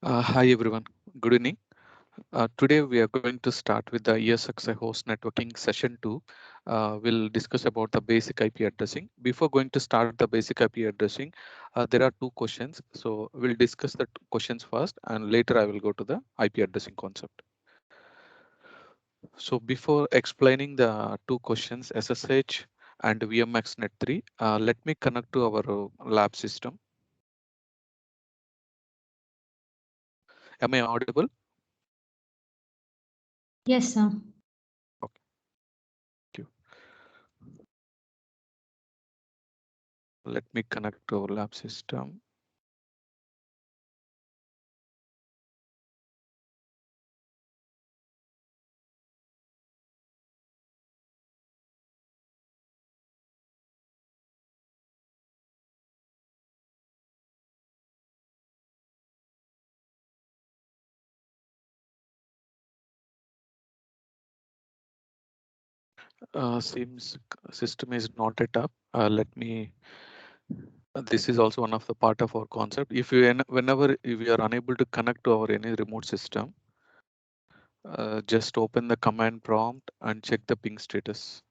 Hi everyone, good evening. Today we are going to start with the ESXi host networking session 2. We'll discuss about the basic IP addressing. Before going to start the basic IP addressing, there are two questions. So we'll discuss the questions first and later I will go to the IP addressing concept. So before explaining the two questions, SSH and VMX Net 3, let me connect to our lab system. Am I audible? Yes, sir. Okay, thank you. Let me connect to our lab system. Seems system is not yet up. Let me. This is also one of the part of our concept. If you whenever if you are unable to connect to our any remote system, just open the command prompt and check the ping status.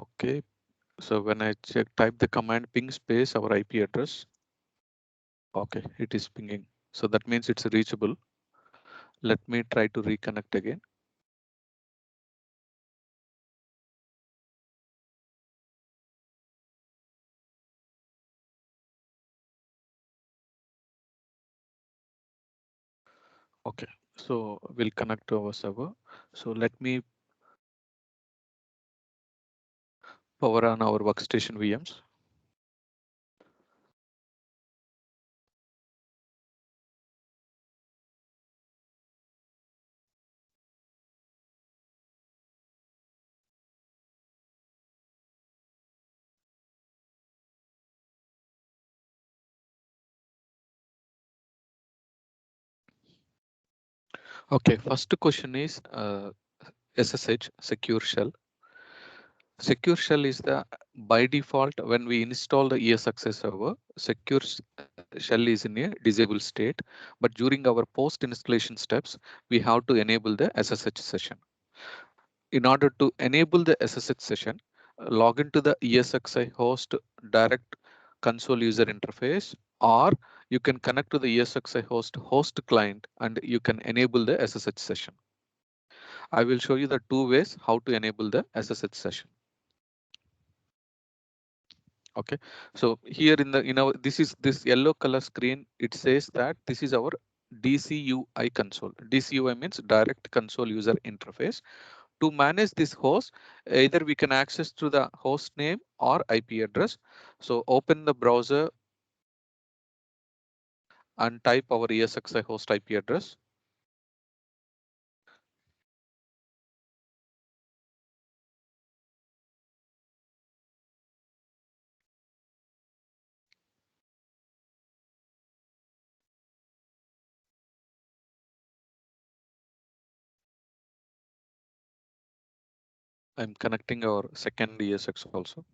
Okay. So when I type the command ping space our IP address. Okay, it is pinging. So that means it's reachable. Let me try to reconnect again. Okay, so we'll connect to our server. So let me power on our workstation VMs. Okay, first question is SSH secure shell. Secure shell is the by default when we install the ESXi server, secure shell is in a disabled state. But during our post installation steps, we have to enable the SSH session. In order to enable the SSH session, log into the ESXi host direct console user interface, or you can connect to the ESXi host client and you can enable the SSH session. I will show you the two ways how to enable the SSH session. Okay, so here in the this yellow color screen, it says that this is our DCUI console. DCUI means direct console user interface. To manage this host, either we can access to the host name or IP address. So open the browser and type our ESXi host IP address. I'm connecting our second ESX also.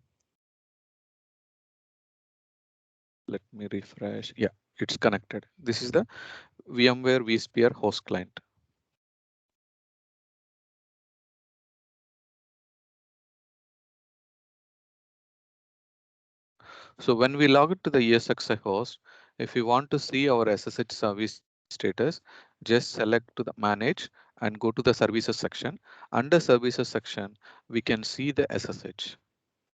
Let me refresh. Yeah, it's connected. This is the VMware vSphere host client. So when we log into the ESXi host, if you want to see our SSH service status, just select to the manage and go to the services section. Under services section, we can see the SSH.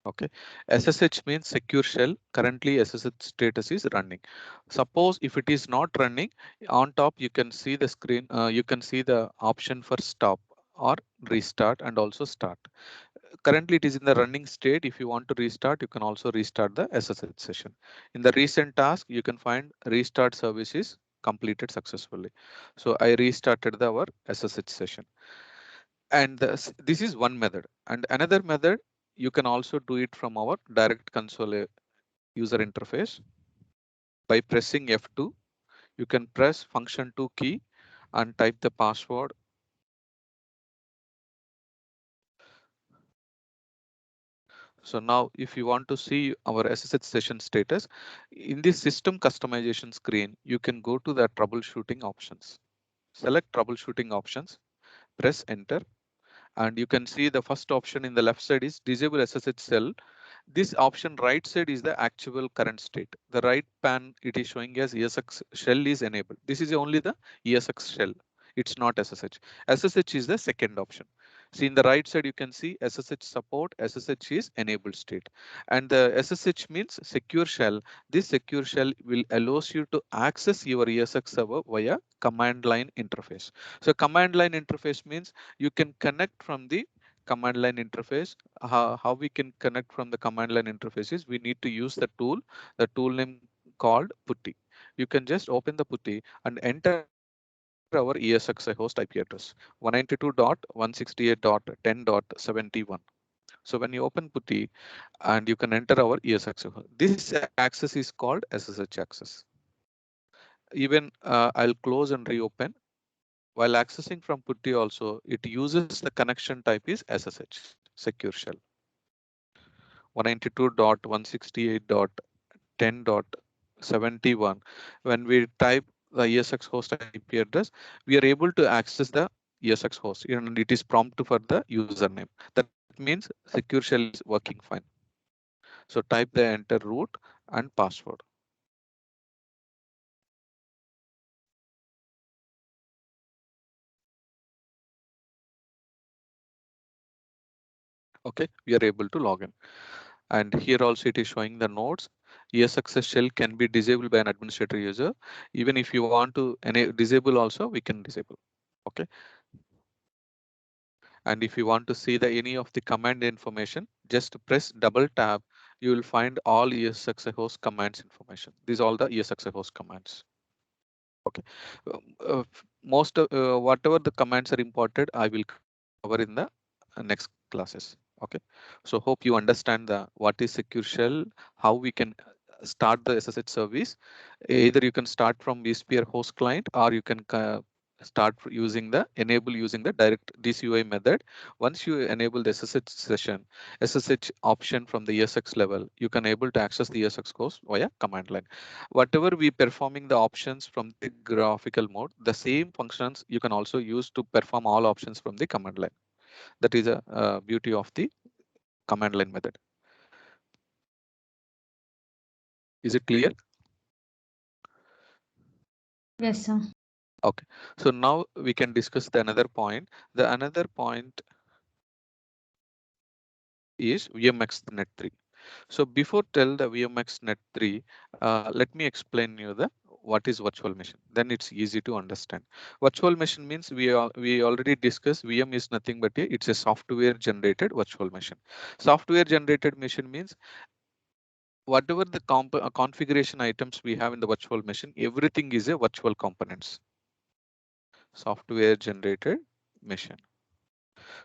Okay, SSH means secure shell. Currently SSH status is running. Suppose if it is not running, on top you can see the screen, you can see the option for stop or restart and also start. Currently it is in the running state. If you want to restart, you can also restart the SSH session. In the recent task, you can find restart services completed successfully. So I restarted our SSH session. And this is one method. And another method, you can also do it from our direct console user interface by pressing F2. You can press function 2 key and type the password. So now if you want to see our SSH session status, in the system customization screen, you can go to the troubleshooting options. Select troubleshooting options, press enter, and you can see the first option in the left side is disable SSH shell. This option right side is the actual current state. The right pan it is showing as ESX shell is enabled. This is only the ESX shell. It's not SSH. SSH is the second option. See in the right side you can see SSH support. SSH is enabled state, and the SSH means secure shell. This secure shell will allows you to access your ESX server via command line interface. So command line interface means you can connect from the command line interface. How we can connect from the command line interfaces, we need to use the tool name called putty. You can just open the putty and enter our ESXi host IP address 192.168.10.71. So when you open putty and you can enter our ESXi host, this access is called SSH access. Even I'll close and reopen. While accessing from putty also, it uses the connection type is SSH, secure shell. 192.168.10.71. When we type the ESX host IP address, we are able to access the ESX host and it is prompt for the username. That means secure shell is working fine. So type the enter root and password. Okay, we are able to log in. And here also it is showing the nodes. ESXS shell can be disabled by an administrator user. Even if you want to disable also, we can disable. Okay. And if you want to see the any of the command information, just press double tap. You will find all ESXi host commands information. These are all the ESXi host commands. Okay. Most of whatever the commands are imported, I will cover in the next classes. Okay. So hope you understand the what is secure shell, how we can start the SSH service. Either you can start from vSphere host client or you can start using the enable using the direct DCUI method. Once you enable the SSH session, SSH option from the ESX level, you can able to access the ESX host via command line. Whatever we performing the options from the graphical mode, the same functions you can also use to perform all options from the command line. That is a beauty of the command line method. Is it clear? Yes, sir. Okay. So now we can discuss the another point. The another point is VMX Net 3. So before tell the VMX Net 3, let me explain you the what is virtual machine. Then it's easy to understand. Virtual machine means we already discussed VM is nothing but it's a software generated virtual machine. Software generated machine means whatever the configuration items we have in the virtual machine, everything is a virtual components. Software generated machine.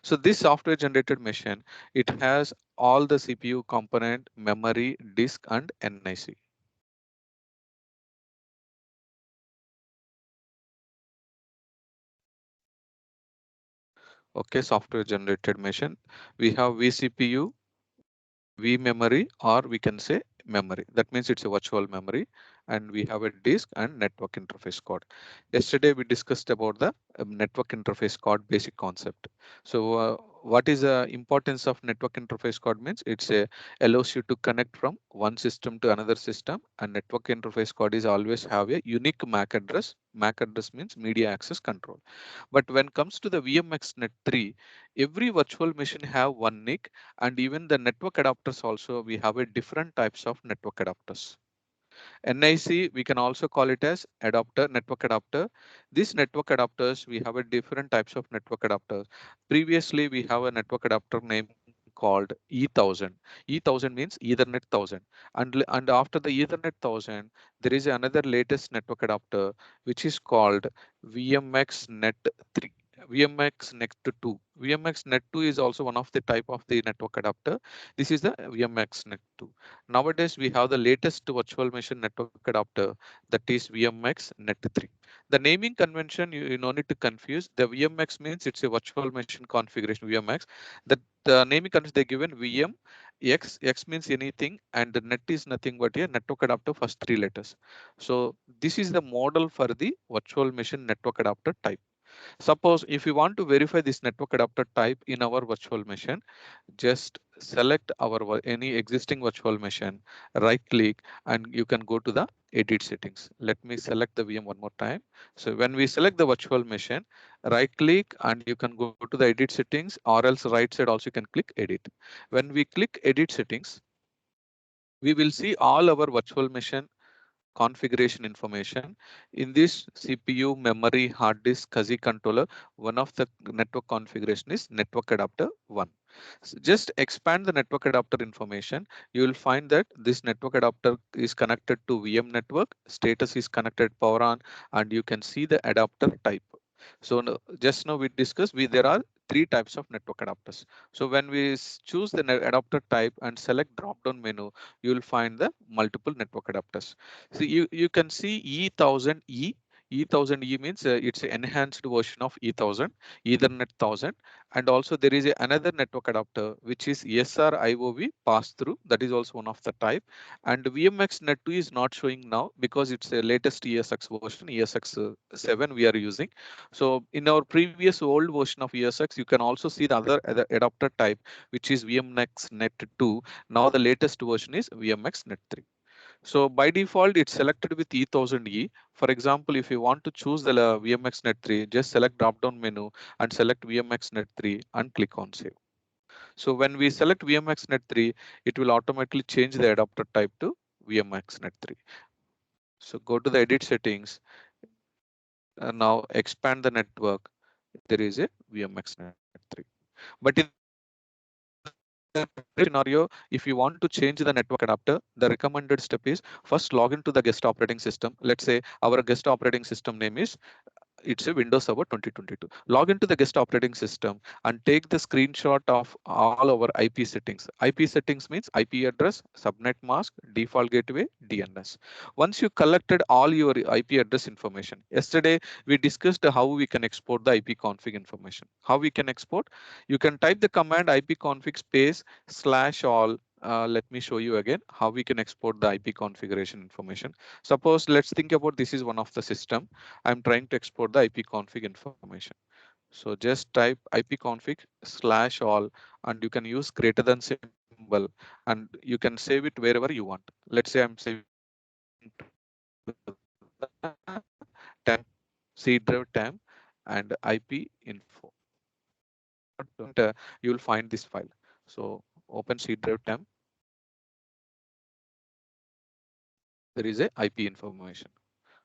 So this software generated machine, it has all the CPU component, memory, disk, and NIC. Okay, software generated machine. We have vCPU, vMemory, or we can say memory. That means it's a virtual memory, and we have a disk and network interface card. Yesterday we discussed about the network interface card basic concept. So what is the importance of network interface card means it's a allows you to connect from one system to another system, and network interface card is always have a unique MAC address. MAC address means media access control. But when comes to the VMX Net 3, every virtual machine have one NIC, and even the network adapters also we have a different types of network adapters. NIC, we can also call it as adapter, network adapter. These network adapters, we have a different types of network adapters. Previously, we have a network adapter name called E1000. E1000 means Ethernet 1000. And after the Ethernet 1000, there is another latest network adapter, which is called VMX Net 3. VMX Net 2. VMX Net 2 is also one of the type of the network adapter. This is the VMX Net 2. Nowadays, we have the latest virtual machine network adapter that is VMX Net 3. The naming convention, you no need to confuse. The VMX means it's a virtual machine configuration VMX. That the naming convention they given VM X means anything, and the net is nothing but a network adapter first three letters. So this is the model for the virtual machine network adapter type. Suppose if you want to verify this network adapter type in our virtual machine, just select our any existing virtual machine, right click, and you can go to the edit settings. Let me select the VM one more time. So when we select the virtual machine, right click and you can go to the edit settings, or else right side also you can click edit. When we click edit settings, we will see all our virtual machine configuration information. In this CPU, memory, hard disk, SCSI controller, one of the network configuration is network adapter 1. So just expand the network adapter information. You will find that this network adapter is connected to VM network, status is connected power on, and you can see the adapter type. So just now we discussed there are three types of network adapters. So when we choose the adapter type and select drop down menu, you will find the multiple network adapters. So you can see E1000E. E1000E means it's an enhanced version of E1000, Ethernet 1000, and also there is another network adapter which is SRIOV pass through. That is also one of the type. And VMX Net 2 is not showing now because it's a latest ESX version, ESX7 we are using. So in our previous old version of ESX, you can also see the other adapter type, which is VMX Net 2. Now the latest version is VMX Net 3. So by default, it's selected with E1000E. For example, if you want to choose the VMX Net 3, just select drop down menu and select VMX Net 3 and click on save. So when we select VMX Net 3, it will automatically change the adapter type to VMX Net 3. So go to the edit settings, now expand the network. There is a VMX Net 3. But in the scenario, if you want to change the network adapter, the recommended step is first log into the guest operating system. Let's say our guest operating system name is it's a Windows Server 2022. Log into the guest operating system and take the screenshot of all our IP settings. IP settings means IP address, subnet mask, default gateway, DNS. Once you collected all your IP address information, yesterday we discussed how we can export the IP config information. How we can export? You can type the command ipconfig space slash all. Let me show you again how we can export the IP configuration information. Suppose let's think about this is one of the system. I'm trying to export the IP config information. So just type ipconfig slash all, and you can use greater than symbol, and you can save it wherever you want. Let's say I'm saving to the temp, C drive temp, and IP info. You will find this file. So open C drive temp. There is a IP information.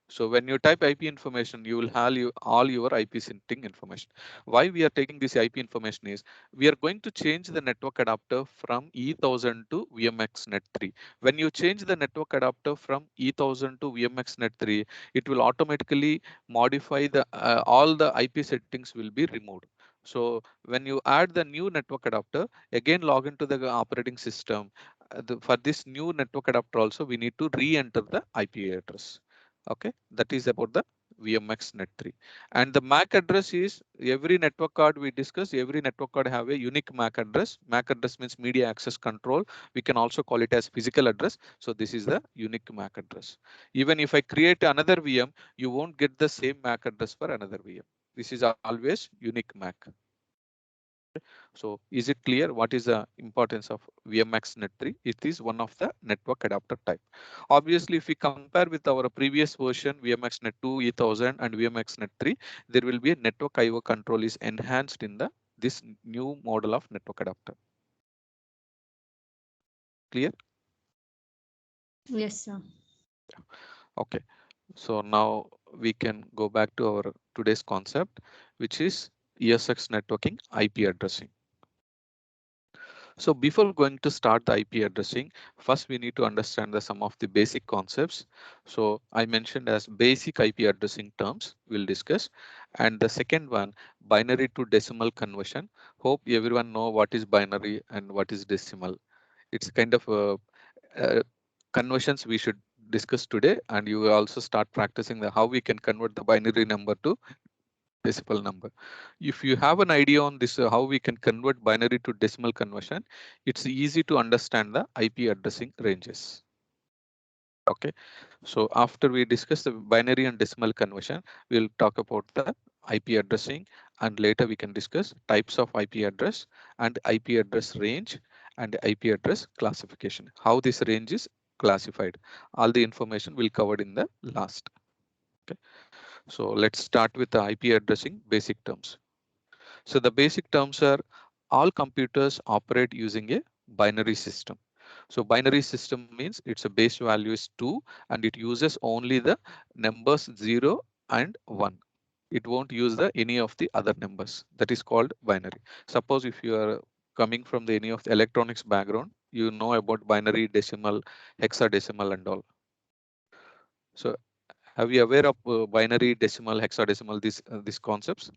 So when you type IP information, you will have all your IP synting information. Why we are taking this IP information is we are going to change the network adapter from E1000 to VMX Net 3. When you change the network adapter from E1000 to VMX Net 3, it will automatically modify the all the IP settings will be removed. So when you add the new network adapter, again log into the operating system. For this new network adapter also, we need to re-enter the IP address. Okay, that is about the VMX Net 3. And the MAC address is every network card we discuss, every network card have a unique MAC address. MAC address means media access control. We can also call it as physical address. So this is the unique MAC address. Even if I create another VM, you won't get the same MAC address for another VM. This is always unique MAC. So is it clear what is the importance of VMX Net 3? It is one of the network adapter type. Obviously, if we compare with our previous version, VMX Net 2, E1000 and VMX Net 3, there will be a network IO control is enhanced in the this new model of network adapter. Clear? Yes, sir. Okay. So now we can go back to our today's concept, which is ESX networking IP addressing. So before going to start the IP addressing, first we need to understand the some of the basic concepts. So I mentioned as basic IP addressing terms we'll discuss. And the second one, binary to decimal conversion. Hope everyone know what is binary and what is decimal. It's kind of conversions we should discuss today, and you will also start practicing the how we can convert the binary number to decimal number. If you have an idea on this, how we can convert binary to decimal conversion, it's easy to understand the IP addressing ranges. Okay, so after we discuss the binary and decimal conversion, we'll talk about the IP addressing, and later we can discuss types of IP address and IP address range and IP address classification, how this range is classified. All the information will covered in the last. Okay, so let's start with the IP addressing basic terms. So the basic terms are all computers operate using a binary system. So binary system means its a base value is 2 and it uses only the numbers 0 and 1. It won't use the any of the other numbers. That is called binary. Suppose if you are coming from the any of the electronics background, you know about binary, decimal, hexadecimal and all. So have you aware of binary, decimal, hexadecimal, these concepts?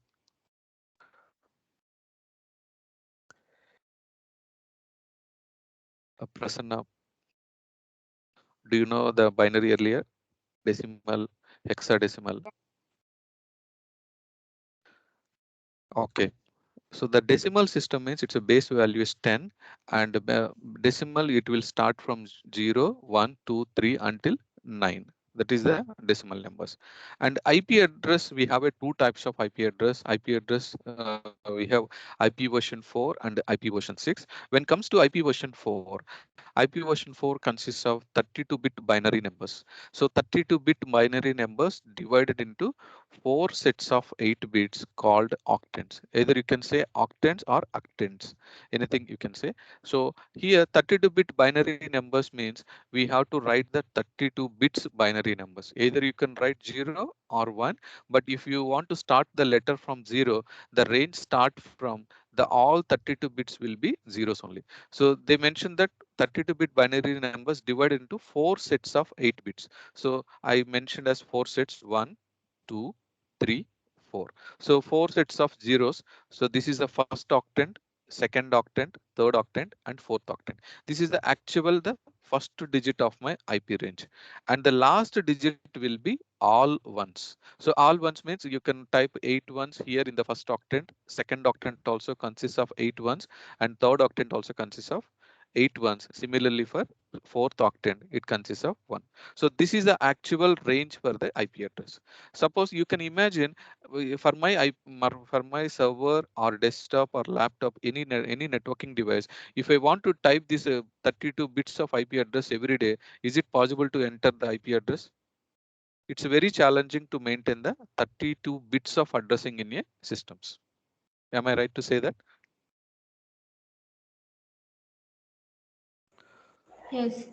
Prasanna, do you know the binary earlier? Decimal, hexadecimal. Okay. So the decimal system means it's a base value is 10 and decimal it will start from 0, 1, 2, 3 until 9. That is the decimal numbers. And IP address, we have a two types of IP address. IP address, we have IP version 4 and IP version 6. When comes to IP version 4, IP version 4 consists of 32-bit binary numbers. So 32-bit binary numbers divided into four sets of 8 bits called octants. Either you can say octants or octants, anything you can say. So here 32-bit binary numbers means we have to write the 32 bits binary numbers. Either you can write 0 or 1, but if you want to start the letter from 0, the range start from the all 32 bits will be zeros only. So they mentioned that 32-bit binary numbers divided into four sets of 8 bits. So I mentioned as four sets: 1, 2, 3, 4. So four sets of zeros. So this is the first octant, second octant, third octant, and fourth octant. This is the actual the first digit of my IP range, and the last digit will be all ones. So all ones means you can type 8 ones here in the first octant. Second octant also consists of 8 ones, and third octant also consists of 8 ones. Similarly for fourth octant, it consists of 1. So this is the actual range for the IP address. Suppose you can imagine for my for my server or desktop or laptop, any networking device, if I want to type this 32 bits of IP address every day, is it possible to enter the IP address? It's very challenging to maintain the 32 bits of addressing in a systems. Am I right to say that? Yes.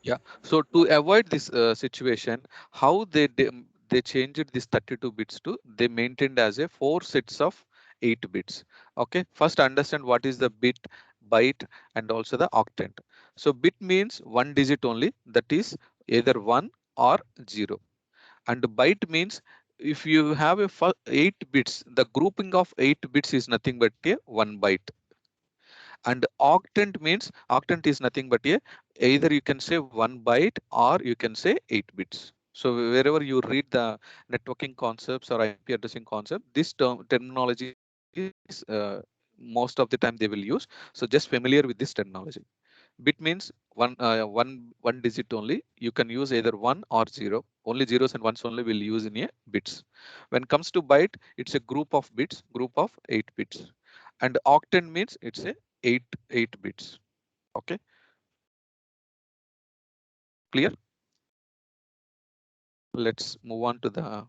Yeah. So to avoid this situation, how they changed this 32 bits to they maintained as a four sets of 8 bits. Okay. First understand what is the bit, byte, and also the octant. So bit means one digit only. That is either 1 or 0. And byte means if you have a 8 bits, the grouping of 8 bits is nothing but a 1 byte. And octant means octant is nothing but a either you can say 1 byte or you can say 8 bits. So wherever you read the networking concepts or IP addressing concept, this terminology is most of the time they will use. So just familiar with this terminology. Bit means one digit only. You can use either 1 or 0. Only zeros and ones only will use in a bits. When comes to byte, it's a group of bits, group of 8 bits. And octant means it's a 8 bits. Okay, clear? Let's move on to the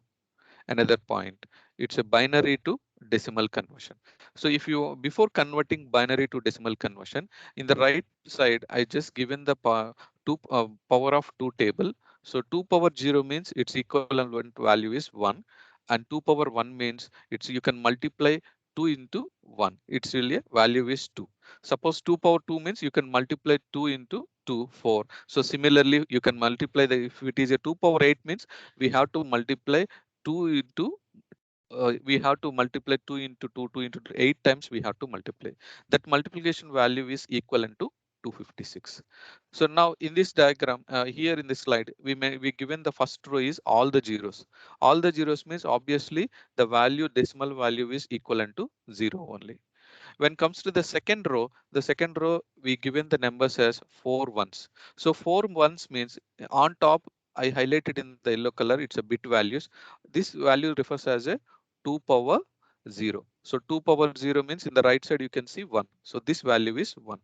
another point. It's a binary to decimal conversion. So if you before converting binary to decimal conversion, in the right side I just given the power of 2 table. So 2 power 0 means its equivalent value is 1, and 2 power 1 means it's you can multiply 2 into 1. Its really value is 2. Suppose 2 power 2 means you can multiply 2 into 2, 4. So similarly you can multiply the if it is a 2 power 8 means we have to multiply 2 into we have to multiply 2 into 2, 2 into 2, 8 times we have to multiply. That multiplication value is equivalent to 2. 256. So now in this diagram, here in this slide, we given the first row is all the zeros. All the zeros means obviously the value decimal value is equivalent to 0 only. When comes to the second row we given the numbers as 4 ones. So 4 ones means on top I highlighted in the yellow color, it's a bit values. This value refers as a 2 power 0. So 2 power 0 means in the right side you can see 1. So this value is 1.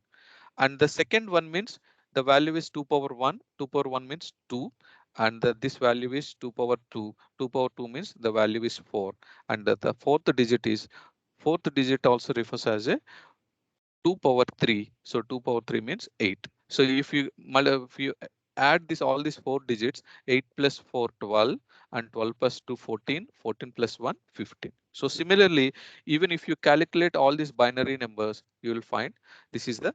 And the second one means the value is 2 power 1. 2 power 1 means 2. And this value is 2 power 2. 2 power 2 means the value is 4. And the fourth digit also refers as a 2 power 3. So 2 power 3 means 8. So if you add this all these four digits, 8 plus 4 12, and 12 plus 2 14, 14 plus 1 15. So similarly, even if you calculate all these binary numbers, you will find this is the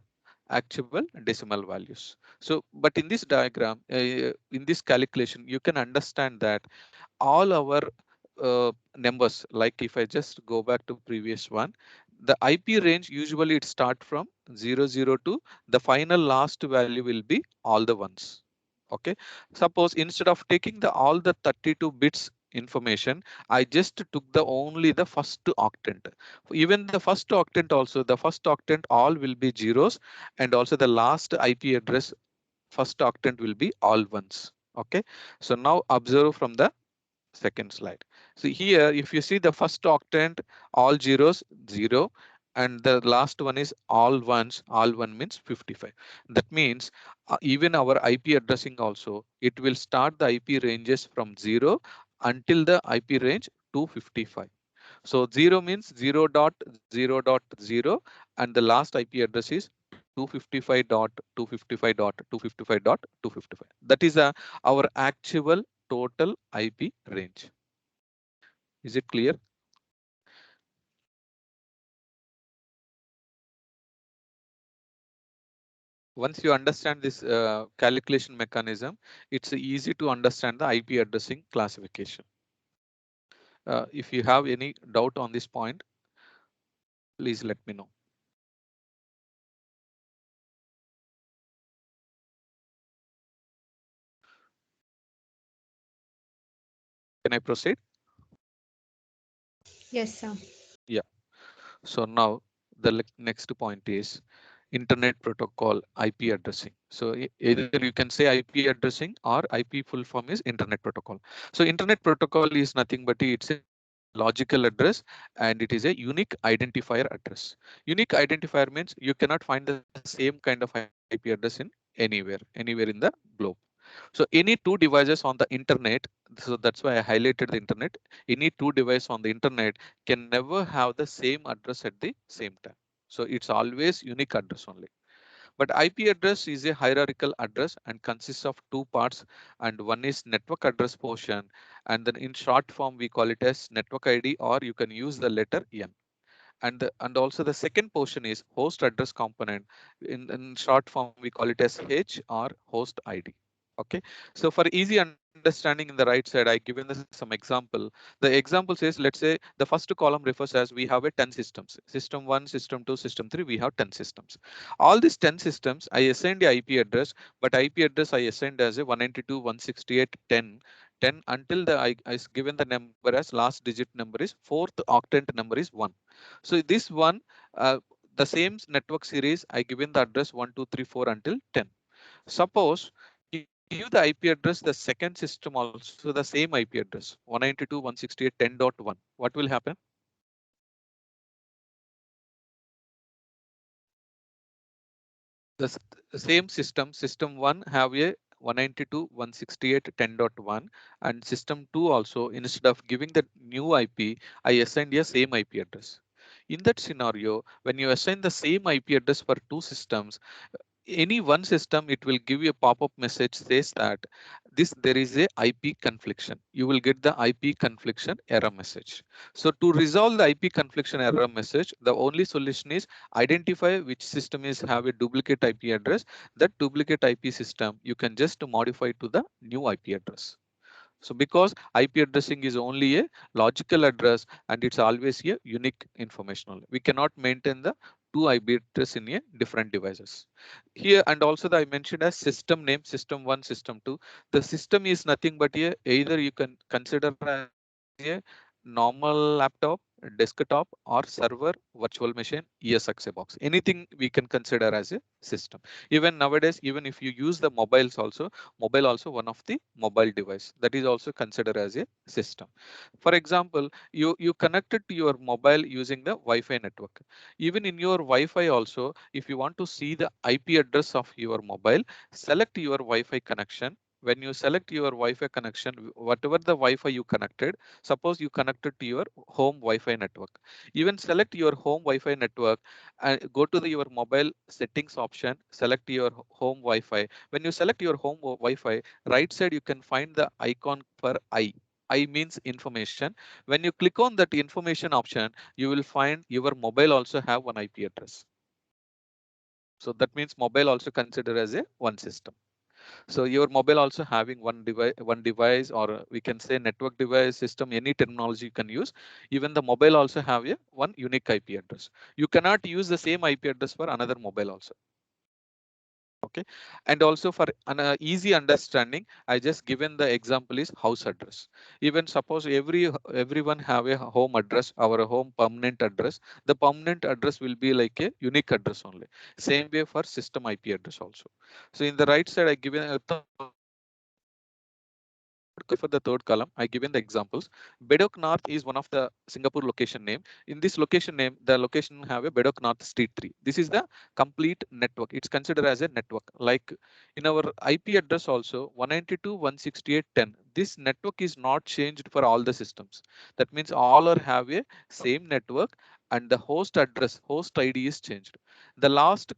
actual decimal values. So but in this diagram, in this calculation, you can understand that all our numbers, like if I just go back to previous one, the IP range usually it start from 00 to the final last value will be all the ones. Okay, suppose instead of taking the all the 32 bits information, I just took the only the first octant. Even the first octant also, the first octant all will be zeros, and also the last IP address first octant will be all ones. Okay, so now observe from the second slide. So here, if you see the first octant, all zeros, 0, and the last one is all ones, all one means 55. That means even our IP addressing also, it will start the IP ranges from 0 until the IP range 255. So 0 means 0 dot 0 dot 0, and the last IP address is 255 dot 255 dot 255 dot 255. That is our actual total IP range. Is it clear? Once you understand this calculation mechanism, it's easy to understand the IP addressing classification. If you have any doubt on this point, please let me know. Can I proceed? Yes, sir. Yeah. So now the next point is Internet Protocol IP addressing. So either you can say IP addressing or IP full form is Internet Protocol. So Internet Protocol is nothing but it's a logical address, and it is a unique identifier address. Unique identifier means you cannot find the same kind of IP address in anywhere in the globe. So any two devices on the internet, so that's why I highlighted the internet. Any two devices on the internet can never have the same address at the same time. So it's always unique address only. But IP address is a hierarchical address and consists of two parts, and one is network address portion, and then in short form we call it as network ID, or you can use the letter N. And also the second portion is host address component. In short form we call it as H or host ID. Okay, so for easy understanding, in the right side I given this some example. The example says, let's say the first column refers as we have a 10 systems, system 1, system 2, system 3, we have 10 systems. All these 10 systems I assigned a IP address, but IP address I assigned as a 192.168.10.10 until I given the number as last digit number is fourth octant number is 1. So this one, the same network series, I given the address 1, 2, 3, 4 until 10. Suppose give the IP address the second system also the same IP address 192.168.10.1. What will happen? The same system 1 have a 192.168.10.1, and system 2 also, instead of giving the new IP, I assigned a same IP address. In that scenario, when you assign the same IP address for two systems, any one system, it will give you a pop-up message says that this there is a IP confliction. You will get the IP confliction error message. So to resolve the IP confliction error message, the only solution is identify which system is have a duplicate IP address. That duplicate IP system you can just modify to the new IP address. So because IP addressing is only a logical address and it's always a unique information only. We cannot maintain the two IP address in a different devices. Here and also I mentioned as system name, system one, system two. The system is nothing but a either you can consider as a normal laptop, desktop, or server, virtual machine, ESXi box. Anything we can consider as a system. Even nowadays, even if you use the mobiles also, mobile also one of the mobile device that is also considered as a system. For example, you connected to your mobile using the Wi-Fi network. Even in your Wi-Fi also, if you want to see the IP address of your mobile, select your Wi-Fi connection. When you select your Wi-Fi connection, whatever the Wi-Fi you connected, suppose you connected to your home Wi-Fi network. Even select your home Wi-Fi network and go to your mobile settings option, select your home Wi-Fi. When you select your home Wi-Fi, right side you can find the icon for I. I means information. When you click on that information option, you will find your mobile also have one IP address. So that means mobile also considered as a one system. So your mobile also having one device, or we can say network device system, any terminology you can use. Even the mobile also have a one unique IP address. You cannot use the same IP address for another mobile also. Okay, and also for an easy understanding, I just given the example is house address. Even suppose everyone have a home address, our home permanent address. The permanent address will be like a unique address only. Same way for system IP address also. So in the right side I given a third column, I given the examples. Bedok North is one of the Singapore location name. In this location name, the location have a Bedok North Street 3. This is the complete network. It's considered as a network. Like in our IP address also 192.168.10. This network is not changed for all the systems. That means all are have a same network, and the host address, host ID is changed. The last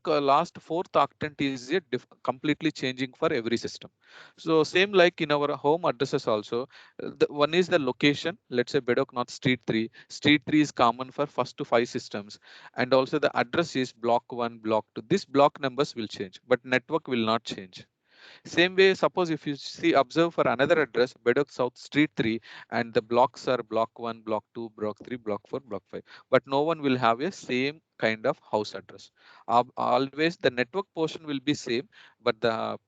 fourth octant is a completely changing for every system. So same like in our home addresses also, the one is the location. Let's say Bedok North Street 3. Street 3 is common for first to five systems, and also the address is block 1, block 2. This block numbers will change, but network will not change. Same way, suppose if you see observe for another address, Bedok South Street 3, and the blocks are block 1, block 2, block 3, block 4, block 5. But no one will have a same kind of house address. Always the network portion will be same, but the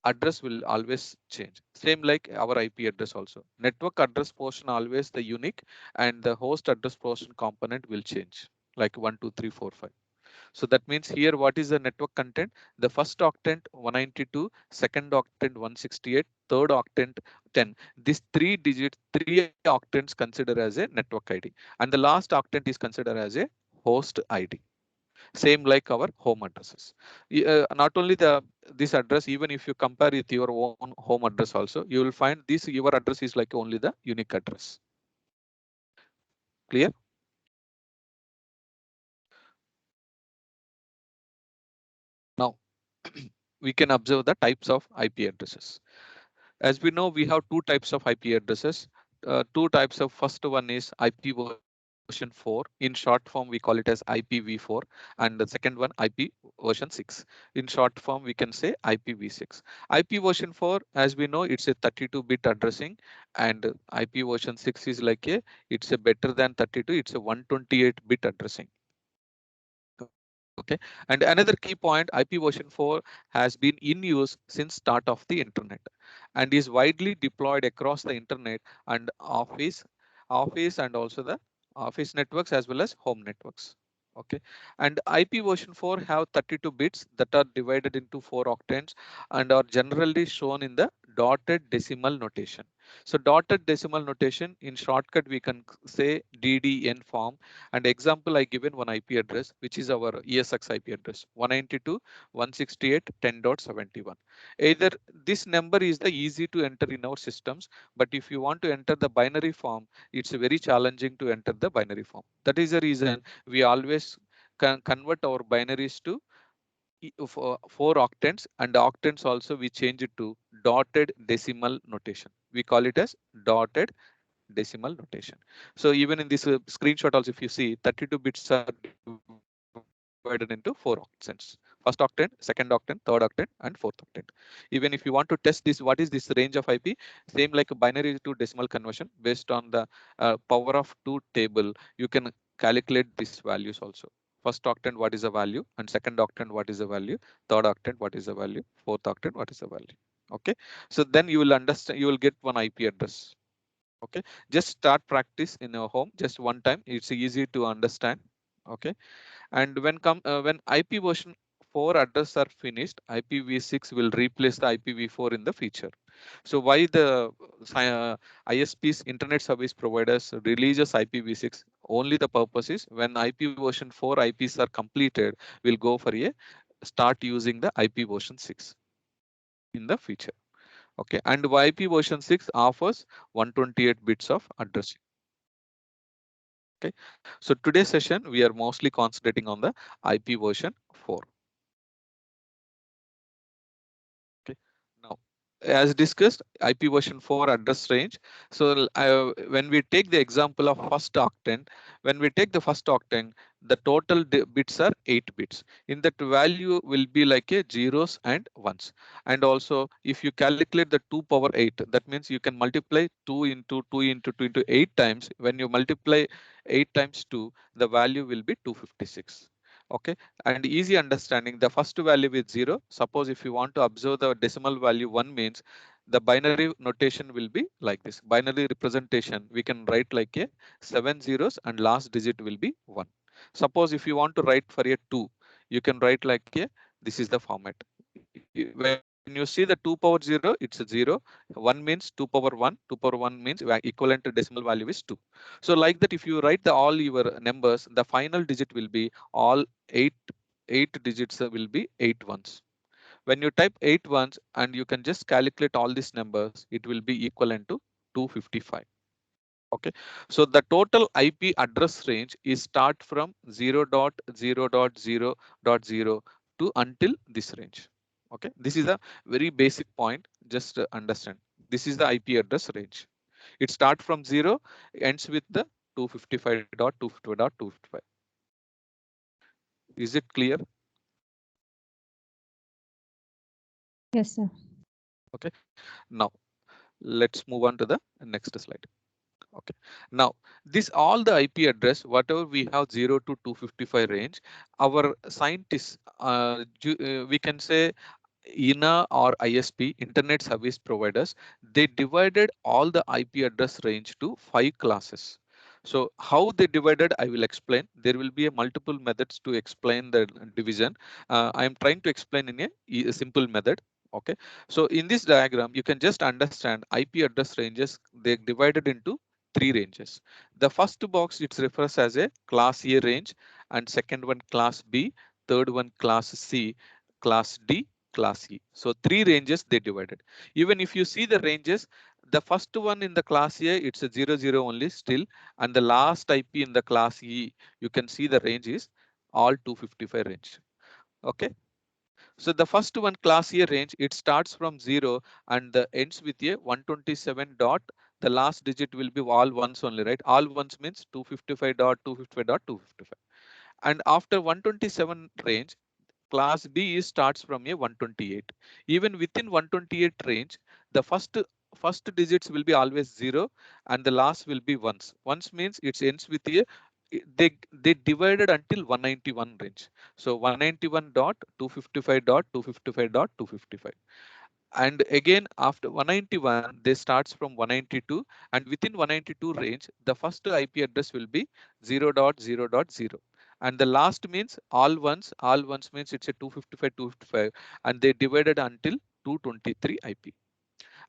address will always change. Same like our IP address also. Network address portion always the unique, and the host address portion component will change like 1, 2, 3, 4, 5. So that means here what is the network content? The first octant 192, second octant 168, third octant 10. These three octants considered as a network ID. And the last octant is considered as a host ID. Same like our home addresses. Not only this address, even if you compare with your own home address also, you will find this your address is like only the unique address. Clear? Now we can observe the types of IP addresses. As we know, we have two types of IP addresses. Two types of first one is IP version 4. In short form, we call it as IPv4, and the second one IP version 6. In short form, we can say IPv6. IP version 4, as we know, it's a 32-bit addressing, and IP version 6 is like it's a better than 32. It's a 128-bit addressing. Okay. And another key point, IP version 4 has been in use since start of the internet and is widely deployed across the internet and office and also the office networks as well as home networks. Okay. And IP version 4 have 32 bits that are divided into 4 octants and are generally shown in the dotted decimal notation. So dotted decimal notation in shortcut we can say DDN form, and example I given one IP address, which is our ESX IP address 192.168.10.71. Either this number is the easy to enter in our systems, but if you want to enter the binary form, it's very challenging to enter the binary form. That is the reason we always convert our binaries to four octants, and the octants also we change it to dotted decimal notation. We call it as dotted decimal notation. So even in this screenshot also, if you see 32 bits are divided into four octants: first octant, second octant, third octant, and fourth octant. Even if you want to test this, what is this range of IP? Same like a binary to decimal conversion based on the power of two table, you can calculate these values also. First octant, what is the value, and second octant, what is the value, third octant, what is the value, fourth octant, what is the value. Okay, so then you will understand, you will get one IP address. Okay, just start practice in your home just one time. It's easy to understand. Okay, and when IP version 4 address are finished, IPv6 will replace the IPv4 in the future. So why the ISPs, internet service providers, releases IPv6? Only the purpose is when IP version 4 IPs are completed, we'll go for a start using the IP version 6 in the future. Okay, and IP version 6 offers 128 bits of addressing. Okay, so today's session we are mostly concentrating on the IP version 4. Okay. Now, as discussed, IP version 4 address range. So when we take the example of first octant, when we take the first octant, the total bits are 8 bits. In that value will be like a zeros and ones. And also, if you calculate the 2 power 8, that means you can multiply 2 into 2 into 2 into 8 times. When you multiply 8 times 2, the value will be 256. Okay, and easy understanding, the first value is 0. Suppose if you want to observe the decimal value 1 means the binary notation will be like this. Binary representation we can write like a 7 zeros and last digit will be 1. Suppose if you want to write for a 2, you can write like a, this is the format. When you see the 2 power 0, it's a 0. 1 means 2 power 1. 2 power 1 means equivalent to decimal value is 2. So like that, if you write the all your numbers, the final digit will be all 8 8 digits will be 8 ones. When you type 8 ones and you can just calculate all these numbers, it will be equivalent to 255. Okay, so the total IP address range is start from 0.0.0.0 to until this range. Okay, this is a very basic point. Just understand. This is the IP address range. It starts from 0, ends with the 255.255.255. Is it clear? Yes, sir. Okay, now let's move on to the next slide. Okay. Now, this all the IP address, whatever we have 0 to 255 range, our scientists, we can say INA or ISP, Internet Service Providers, they divided all the IP address range to 5 classes. So how they divided, I will explain. There will be a multiple methods to explain the division. I am trying to explain in a simple method. Okay. So in this diagram, you can just understand IP address ranges. They divided into 3 ranges. The first box, it refers as a class A range, and second one class B, third one class C, class D, class E. So 3 ranges they divided. Even if you see the ranges, the first one in the class A, it's a 00 only still, and the last IP in the class E, you can see the range is all 255 range. Okay. So the first one class A range, it starts from 0 and ends with a 127 dot. The last digit will be all ones only, right? All ones means 255.255.255. And after 127 range, class B is starts from a 128. Even within 128 range, the first digits will be always 0 and the last will be ones. Ones means it ends with a, they divided until 191 range. So 191.255.255.255. And again after 191 they starts from 192, and within 192 range the first IP address will be 0.0.0, and the last means all ones means it's a 255 255, and they divided until 223 IP.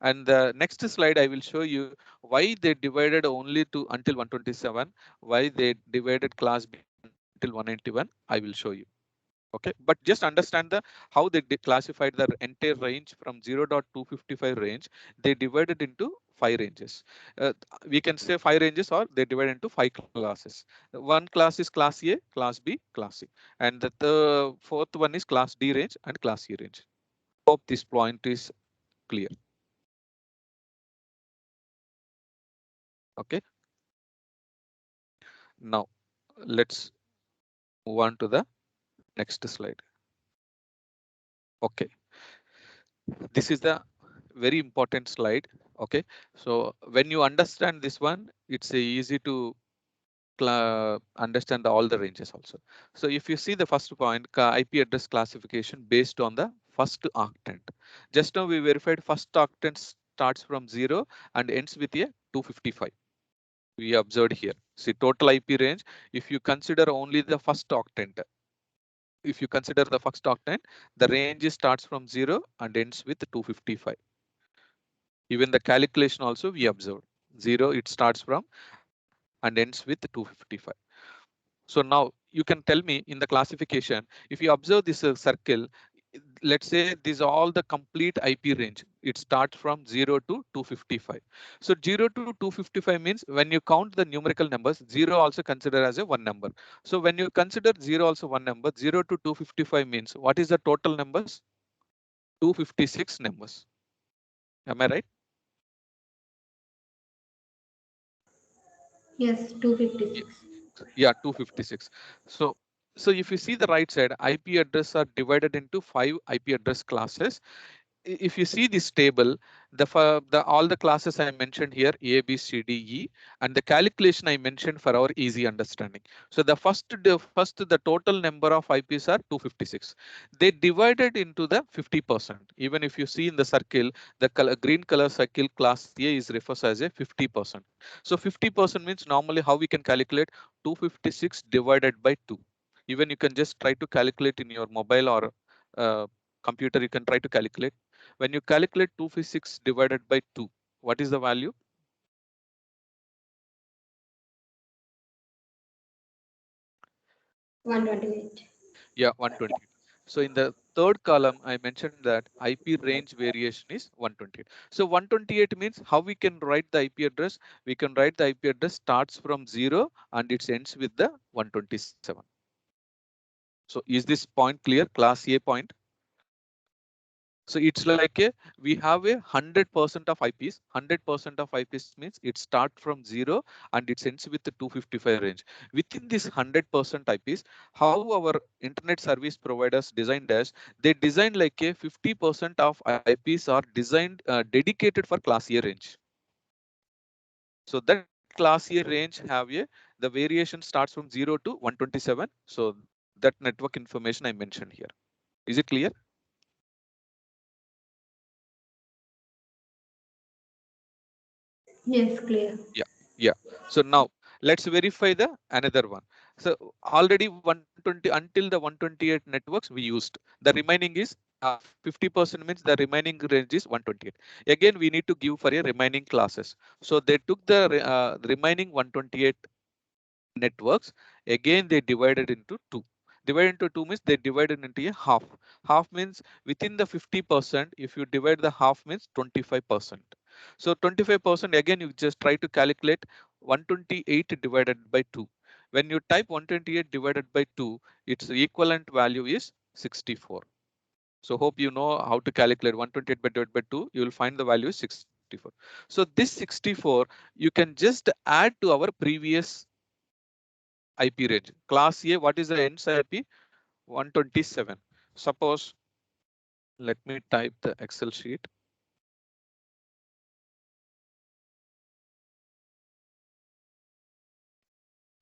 And the next slide I will show you why they divided only to until 127, why they divided class B until 191. I will show you. Okay, but just understand the how they classified the entire range from 0.255 range. They divided into 5 ranges. We can say 5 ranges, or they divide into 5 classes. One class is class A, class B, class C, and the fourth one is class D range and class E range. Hope this point is clear. Okay, now let's move on to the next slide. Okay, this is the very important slide. Okay, so when you understand this one, it's easy to understand all the ranges also. So if you see the first point, IP address classification based on the first octant. Just now we verified first octant starts from 0 and ends with a 255. We observed here. See total IP range. If you consider only the first octant, if you consider the first octant, the range starts from 0 and ends with 255. Even the calculation also we observed. 0 it starts from and ends with 255. So now you can tell me in the classification, if you observe this circle, let's say these are all the complete IP range. It starts from 0 to 255. So 0 to 255 means when you count the numerical numbers, 0 also consider as a one number. So when you consider 0 also one number, 0 to 255 means what is the total numbers? 256 numbers. Am I right? Yes, Ye- 256. Yeah, 256. So so if you see the right side, IP address are divided into 5 IP address classes. If you see this table, the all the classes I mentioned here, A, B, C, D, E, and the calculation I mentioned for our easy understanding. So the total number of IPs are 256. They divided into the 50%. Even if you see in the circle, the green color circle class A is refers as a 50%. So 50% means normally how we can calculate 256 divided by 2. Even you can just try to calculate in your mobile or computer, you can try to calculate. When you calculate 256 divided by 2, what is the value? 128. Yeah, 128. So in the third column, I mentioned that IP range variation is 128. So 128 means how we can write the IP address? We can write the IP address starts from 0 and it ends with the 127. So is this point clear? Class A point. So it's like we have 100% of IPs. 100% of IPs means it starts from 0 and it ends with the 255 range. Within this 100% IPs, how our internet service providers designed as, they designed like 50% of IPs are designed dedicated for class A range. So that class A range have the variation starts from 0 to 127. So that network information I mentioned here. Is it clear? Yes, clear. Yeah, yeah. So now let's verify the another one. So already 120 until the 128 networks we used. The remaining is 50% means the remaining range is 128. Again, we need to give for a remaining classes. So they took the remaining 128 networks. Again, they divided into two. Divided into two means they divided into a half. Half means within the 50%, if you divide the half means 25%. So 25% again, you just try to calculate 128 divided by 2. When you type 128 divided by 2, its equivalent value is 64. So hope you know how to calculate 128 by divided by 2. You will find the value is 64. So this 64, you can just add to our previous IP range. Class A, what is the ends IP? 127. Suppose, let me type the Excel sheet.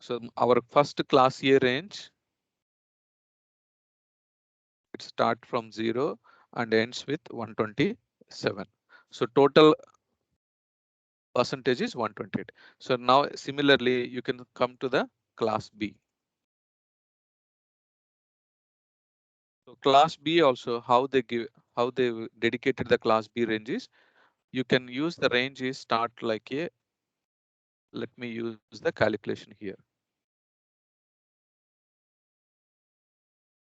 So our first class A range, it start from 0 and ends with 127. So total percentage is 128. So now similarly, you can come to the class B. So class B also, how they dedicated the class B ranges. You can use the range is start like a, let me use the calculation here.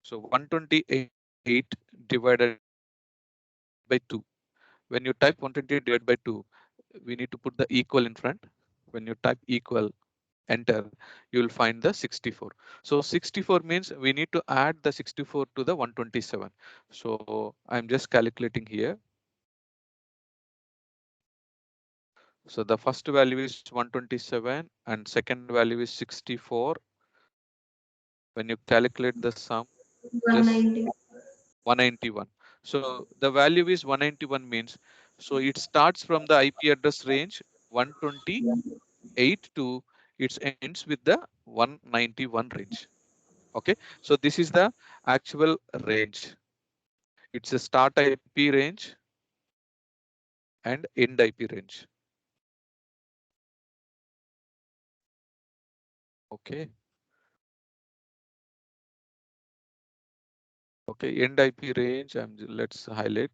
So 128 divided by 2. When you type 128 divided by 2, we need to put the equal in front. When you type equal, enter, you will find the 64. So 64 means we need to add the 64 to the 127. So I'm just calculating here. So the first value is 127 and second value is 64. When you calculate the sum, just 190. 191. So the value is 191 means, so it starts from the IP address range 128 to it ends with the 191 range. Okay, so this is the actual range. It's a start IP range and end IP range. Okay, okay, end IP range. Let's highlight.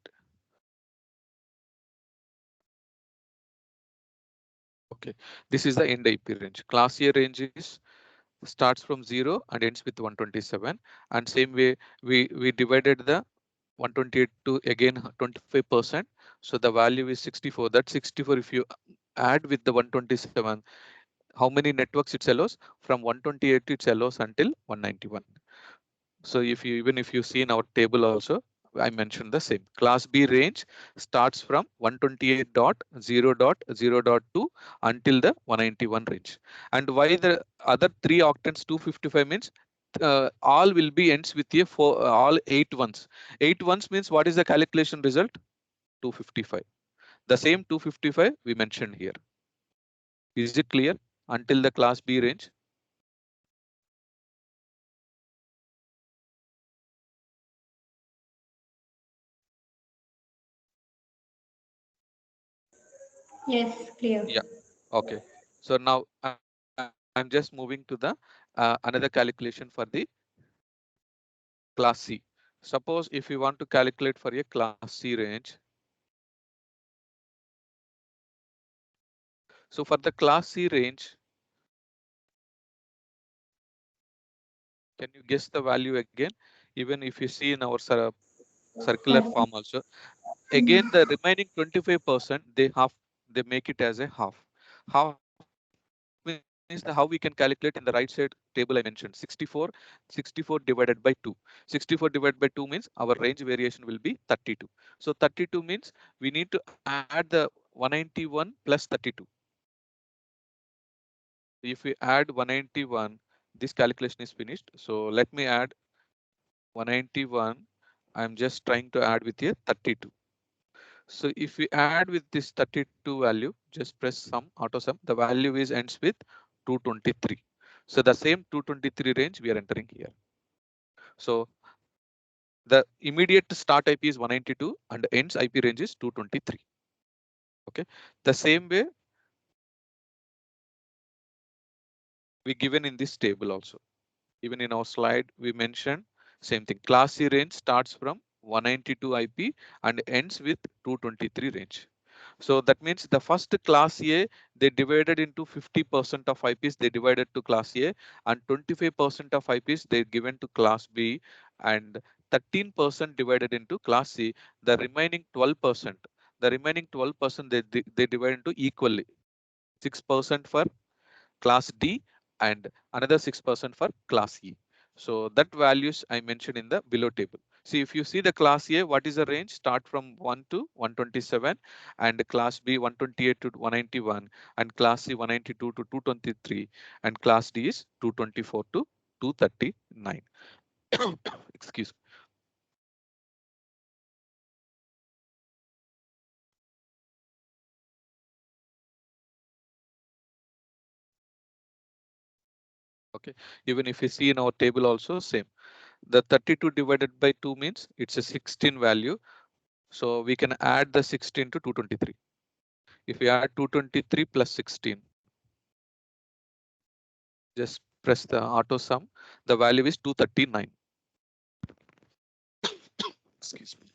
Okay, this is the end IP range. Class A range is starts from 0 and ends with 127, and same way we divided the 128 to again 25%, so the value is 64. That 64, if you add with the 127, how many networks it allows? From 128 it allows until 191. So if you, even if you see in our table also, I mentioned the same. Class B range starts from 128.0.0.2 until the 191 range. And why the other three octants 255 means all will be ends with a four, all 8 ones. 8 ones means what is the calculation result? 255. The same 255 we mentioned here. Is it clear? Until the class B range. Yes, clear. Yeah. Okay. So now I'm just moving to the another calculation for the class C. Suppose if you want to calculate for a class C range. So for the class C range, can you guess the value again? Even if you see in our circular Five. form also, again the remaining 25% they make it as a half. Half means how we can calculate in the right side table I mentioned 64 divided by 2. 64 divided by 2 means our range variation will be 32. So 32 means we need to add the 191 plus 32. So if we add 191, this calculation is finished. So let me add 191. I'm just trying to add with a 32. So if we add with this 32 value, just press sum, auto sum, the value is ends with 223. So the same 223 range we are entering here. So the immediate start IP is 192 and ends IP range is 223. Okay. The same way we given in this table also. Even in our slide, we mentioned same thing. Class C range starts from 192 IP and ends with 223 range. So that means the first class A, they divided into 50% of IPs, they divided to class A, and 25% of IPs they given to class B, and 13% divided into class C. The remaining 12%, they divide into equally. 6% for class D and another 6% for class E. So that values I mentioned in the below table. See, if you see the class A, what is the range? Start from 1 to 127, and class B 128 to 191, and class C 192 to 223, and class D is 224 to 239. Excuse me. Okay. Even if you see in our table also same. The 32 divided by 2 means it's a 16 value. So we can add the 16 to 223. If we add 223 plus 16, just press the auto sum, the value is 239. Excuse me.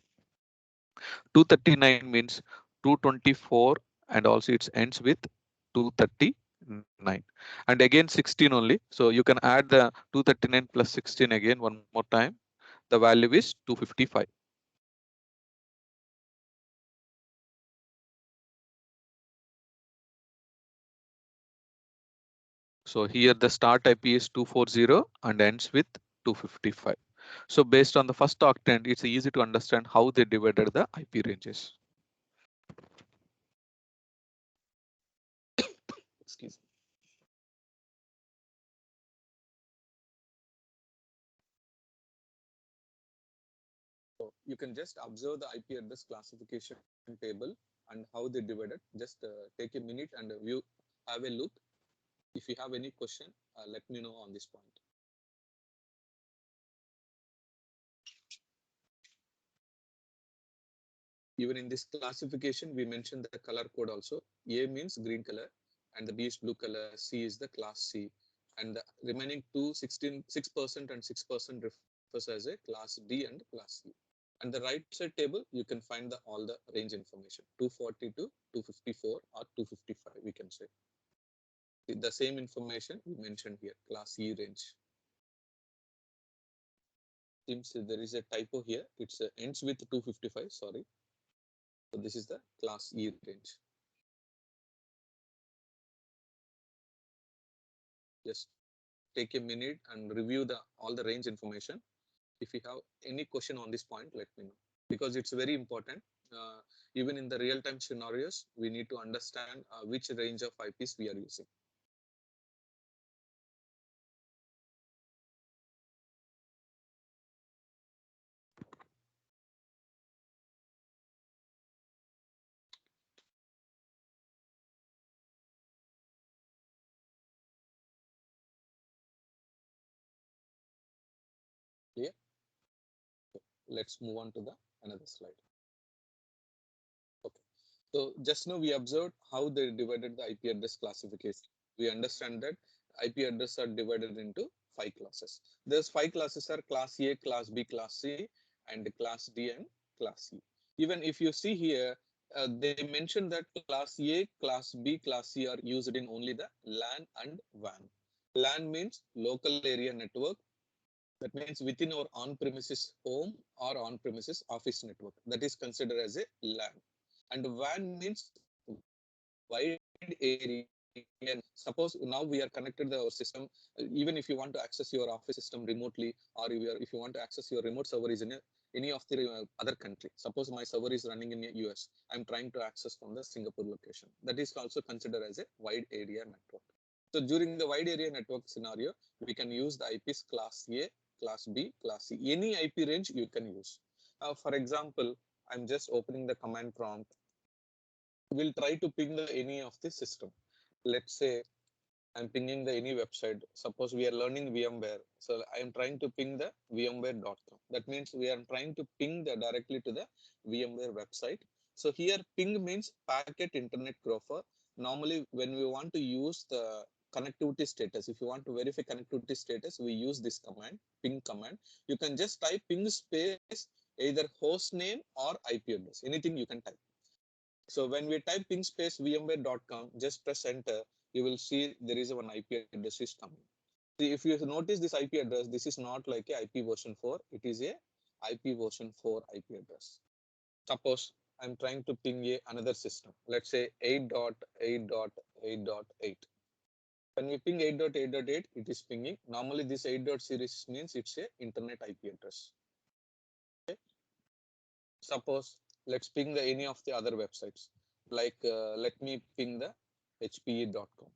239 means 224 and also it ends with 239 and again 16 only. So you can add the 239 plus 16 again one more time. The value is 255. So here the start IP is 240 and ends with 255. So based on the first octant, it's easy to understand how they divided the IP ranges. Excuse me. So you can just observe the IP address classification table and how they divided. Just take a minute and view, have a look. If you have any question, Let me know on this point. Even in this classification, we mentioned the color code also. A means green color, and the B is blue color, C is the class C, and the remaining two, 6% and 6% refers as a class D and class C. And the right side table, you can find all the range information, 240 to 254 or 255, we can say. The same information we mentioned here, class E range. Seems there is a typo here. It's ends with 255, sorry. So this is the class E range. Just take a minute and review all the range information. If you have any question on this point, let me know, because it's very important. Uh, Even in the real-time scenarios, we need to understand which range of IPs we are using. Clear? Let's move on to the another slide. Okay. So just now we observed how they divided the IP address classification. We understand that IP address are divided into 5 classes. Those 5 classes are class A, class B, class C, and class D and class E. Even if you see here, they mentioned that class A, class B, class C are used in only the LAN and WAN. LAN means local area network. That means within our on-premises home or on-premises office network. That is considered as a LAN. And WAN means wide area network. Suppose now we are connected to our system, even if you want to access your office system remotely, or if you want to access your remote server is in any of the other country. Suppose my server is running in the US. I'm trying to access from the Singapore location. That is also considered as a wide area network. So during the wide area network scenario, we can use the IPs class A, class B, class C. Any IP range you can use. For example, I'm just opening the command prompt. We'll try to ping any of the system. Let's say I'm pinging the any website. Suppose we are learning VMware. So I am trying to ping the VMware.com. That means we are trying to ping directly to the VMware website. So here ping means packet internet gopher. Normally when we want to use the connectivity status, if you want to verify connectivity status, we use this command, ping command. You can just type ping space, either host name or IP address, anything you can type. So when we type ping space vmware.com, just press enter, you will see there is one IP address is coming. See, if you notice this IP address, this is not like a IP version 4, it is a IP version 4 IP address. Suppose I'm trying to ping another system, let's say 8.8.8.8. When we ping 8.8.8, it is pinging. Normally this 8 series means it's a internet IP address. Okay. Suppose let's ping any of the other websites, like let me ping the hpe.com.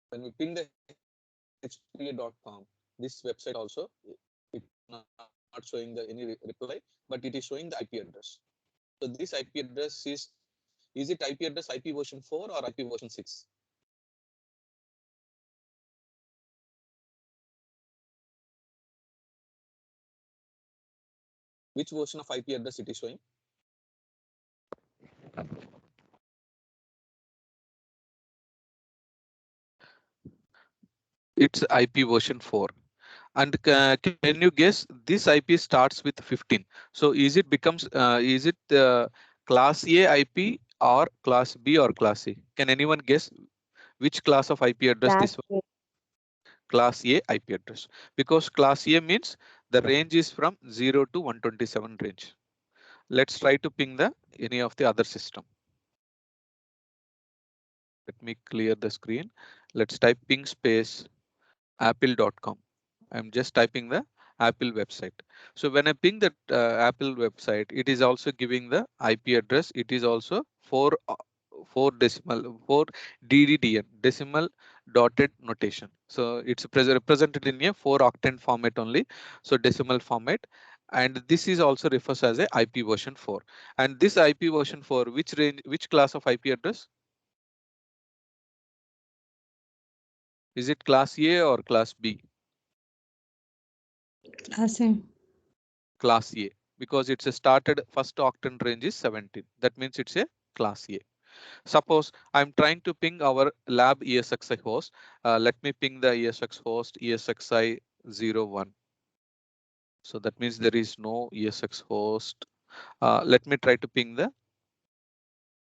When we ping the hpe.com, this website also, it's not showing the any reply, but it is showing the IP address. So this IP address is it IP address IP version 4 or IP version 6? Which version of IP address it is showing? It's IP version 4. And can you guess this IP starts with 15? So is it class A IP or class B or class C? Can anyone guess which class of IP address this one? Class A. Class A IP address, because class A means the range is from 0 to 127 range. Let's try to ping any of the other system. Let me clear the screen. Let's type ping space apple.com. I'm just typing the Apple website. So when I ping that Apple website, it is also giving the IP address. It is also 4 DDDN, decimal dotted notation. So it's represented in a 4 octet format only. So decimal format. And this is also refers as a IP version 4. And this IP version 4, which range, which class of IP address? Is it class A or class B? Class A. Class A, because it's a started first octant range is 17. That means it's a class A. Suppose I'm trying to ping our lab ESXi host. Let me ping the ESX host ESXi 01. So that means there is no ESX host. Let me try to ping the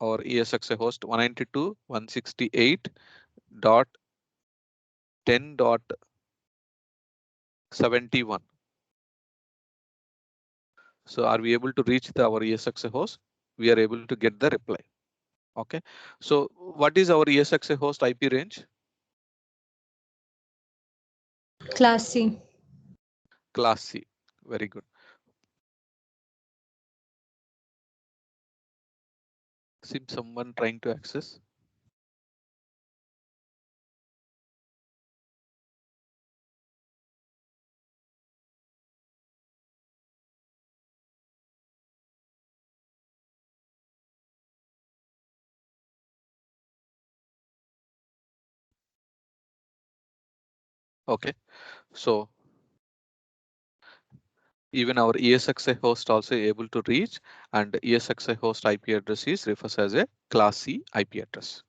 our ESXi host 192.168.10.71. So are we able to reach our ESXi host? We are able to get the reply. Okay. So what is our ESXi host IP range? Class C. Class C. Very good. Seems someone trying to access. Okay. So even our ESXi host also able to reach, and ESXi host IP address is refers as a class C IP address.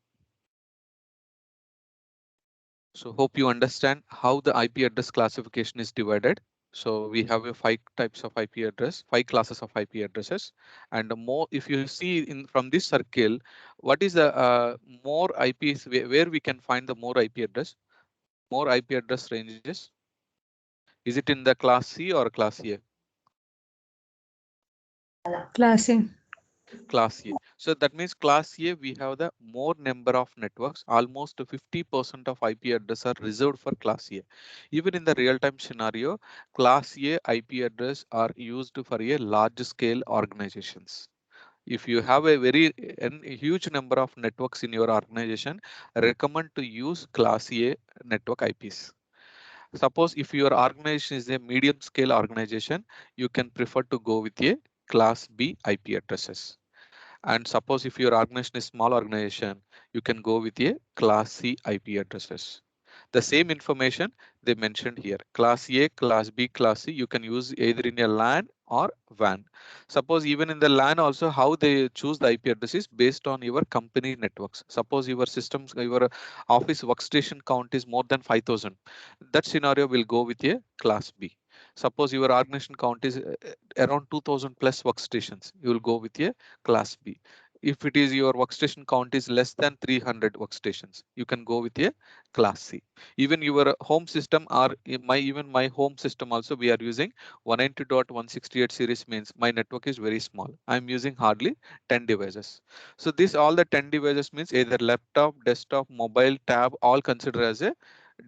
So hope you understand how the IP address classification is divided. So we have a 5 types of IP address, 5 classes of IP addresses, and the more if you see in from this circle, what is the more IPs where we can find the more IP address, more IP address ranges? Is it in the class C or class A? Class A. Class A. So that means class A, we have the more number of networks, almost 50% of IP address are reserved for class A. Even in the real-time scenario, class A IP address are used for a large scale organizations. If you have a huge number of networks in your organization, recommend to use class A network IPs. Suppose if your organization is a medium scale organization, you can prefer to go with a class B IP addresses. And suppose if your organization is small organization, you can go with a class C IP addresses. The same information they mentioned here. Class A, class B, class C, you can use either in a LAN or WAN. Suppose even in the LAN also, how they choose the IP address is based on your company networks. Suppose your systems, your office workstation count is more than 5,000. That scenario will go with a class B. Suppose your organization count is around 2000 plus workstations, you will go with a class B. If it is your workstation count is less than 300 workstations, you can go with a class C. Even your home system or even my home system also we are using 192.168 series means my network is very small. I'm using hardly 10 devices. So this all the 10 devices means either laptop, desktop, mobile, tab, all considered as a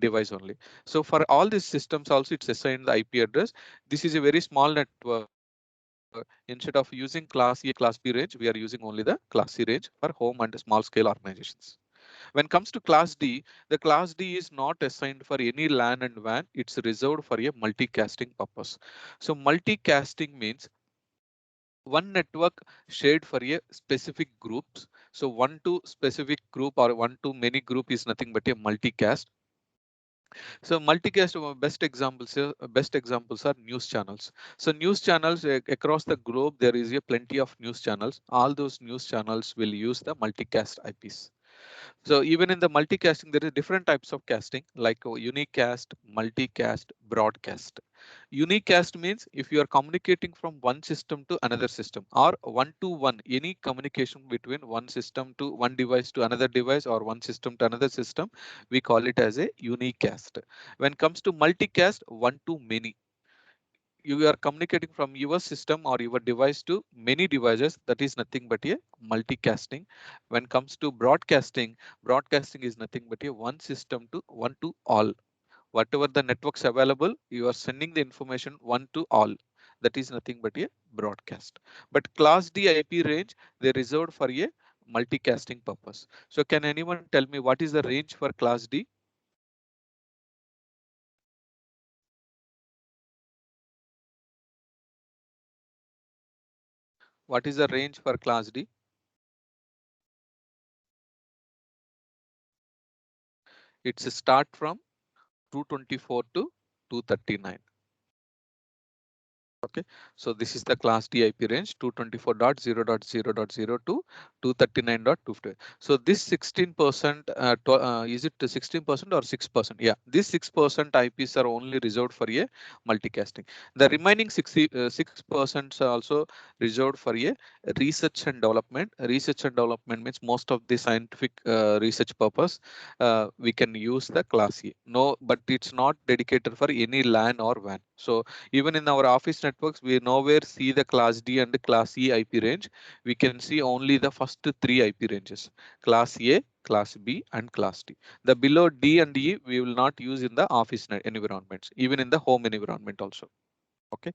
device only. So for all these systems also it's assigned the IP address. This is a very small network. Instead of using class A, class B range, we are using only the class C range for home and small scale organizations. When comes to class D, the class D is not assigned for any LAN and WAN. It's reserved for a multicasting purpose. So multicasting means one network shared for a specific groups. So one to specific group or one to many group is nothing but a multicast. So multicast best examples are news channels. So news channels across the globe there is a plenty of news channels. All those news channels will use the multicast IPs. So even in the multicasting, there is different types of casting like unicast, multicast, broadcast. Unicast means if you are communicating from one system to another system or one to one, any communication between one system to one device to another device or one system to another system, we call it as a unicast. When it comes to multicast, one to many, you are communicating from your system or your device to many devices, that is nothing but a multicasting. When it comes to broadcasting, broadcasting is nothing but a one system to one to all. Whatever the networks available, you are sending the information one to all. That is nothing but a broadcast. But class D IP range, they reserved for a multicasting purpose. So can anyone tell me what is the range for class D? What is the range for class D? It's a start from 224 to 239. Okay, so this is the class D IP range 224.0.0.0 to 239.250. So this 16%, is it 16% or 6%? Yeah, these 6% IPs are only reserved for a multicasting. The remaining 6% are also reserved for a research and development. Research and development means most of the scientific research purpose we can use the class A. No, but it's not dedicated for any LAN or WAN. So even in our office networks, we nowhere see the class D and class E IP range. We can see only the first three IP ranges: class A, class B, and class D. The below D and E we will not use in the office environments, even in the home environment also. Okay,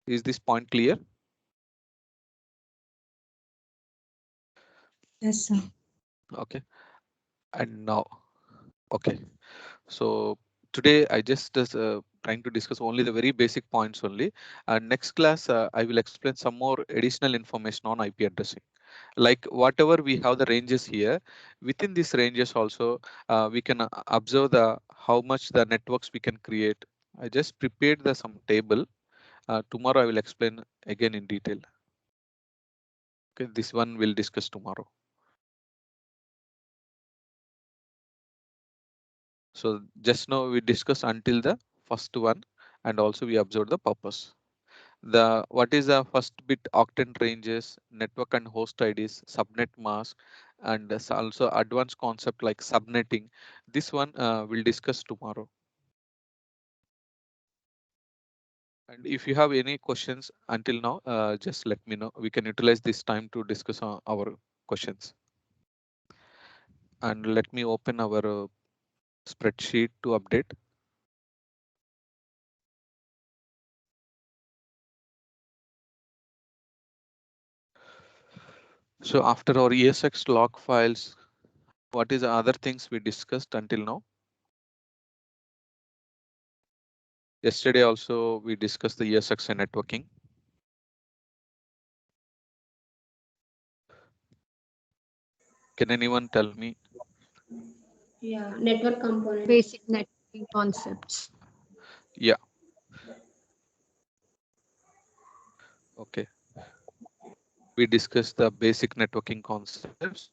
is this point clear? Yes, sir. Okay, and now, okay. So today I just trying to discuss only the very basic points only. And next class I will explain some more additional information on IP addressing. Like whatever we have the ranges here, within these ranges also we can observe the how much the networks we can create. I just prepared the some table. Tomorrow I will explain again in detail. Okay, this one we'll discuss tomorrow. So just now we discussed until the first one, and also we observed the purpose. The what is the first bit octant ranges, network and host IDs, subnet mask, and also advanced concept like subnetting. This one we'll discuss tomorrow. And if you have any questions until now, just let me know. We can utilize this time to discuss our questions. And let me open our spreadsheet to update. So after our ESX log files, what is the other things we discussed until now? Yesterday also we discussed the ESXi networking. Can anyone tell me? Yeah, network component. Basic networking concepts. Yeah, okay. We discussed the basic networking concepts.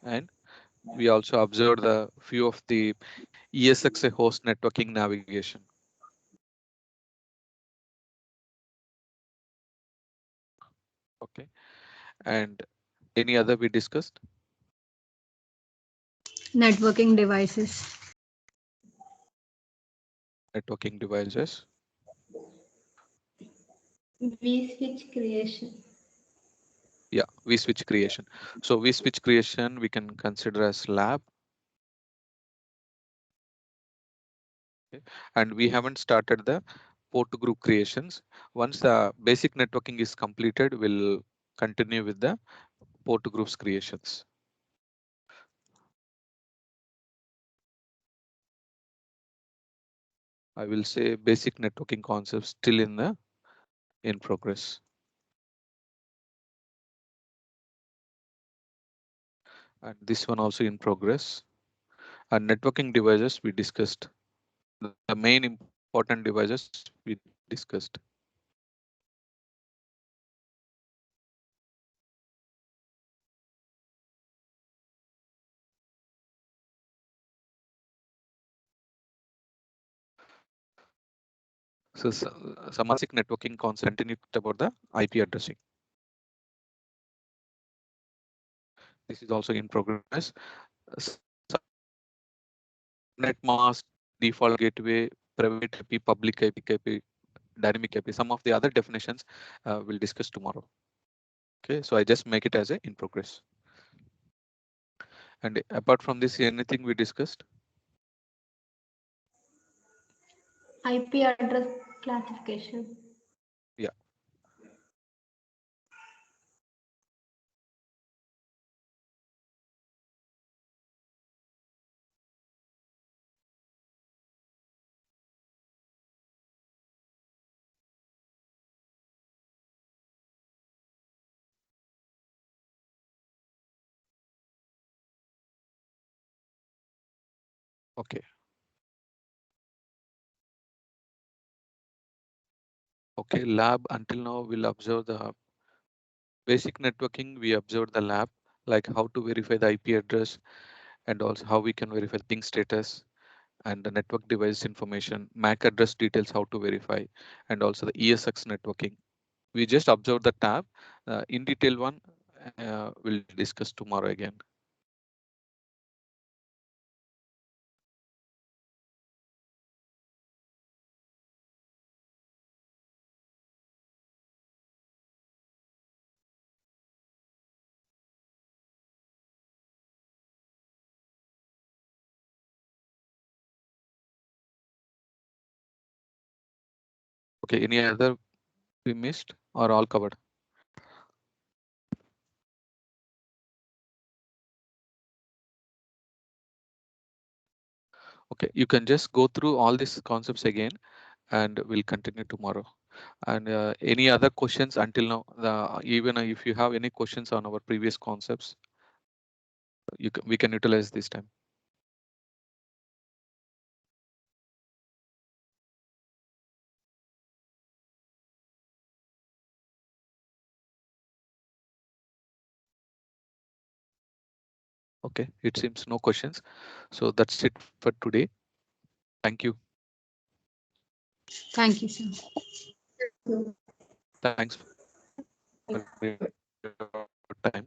And we also observed the few of the ESXi host networking navigation. Okay. And any other we discussed? Networking devices. Networking devices. vSwitch creation. Yeah, vSwitch creation. So vSwitch creation we can consider as lab. Okay. And we haven't started the port group creations. Once the basic networking is completed, we'll continue with the port groups creations. I will say basic networking concepts still in progress. And this one also in progress. And networking devices we discussed. The main important devices we discussed. So some basic networking concept continued about the IP addressing. This is also in progress. Subnet mask, default gateway, private IP, public IP, dynamic IP. Some of the other definitions we'll discuss tomorrow. Okay, so I just make it as a in progress. And apart from this, anything we discussed? IP address classification. Yeah. Okay. Okay, lab until now we'll observe the basic networking. We observed the lab, like how to verify the IP address and also how we can verify the ping status and the network device information, MAC address details, how to verify, and also the ESX networking. We just observed the tab. In detail one, we'll discuss tomorrow again. Okay, any other we missed or all covered? Okay, you can just go through all these concepts again and we'll continue tomorrow. And any other questions until now, even if you have any questions on our previous concepts, we can utilize this time. Okay, it seems no questions. So that's it for today. Thank you. Thank you, sir. Thanks for your time.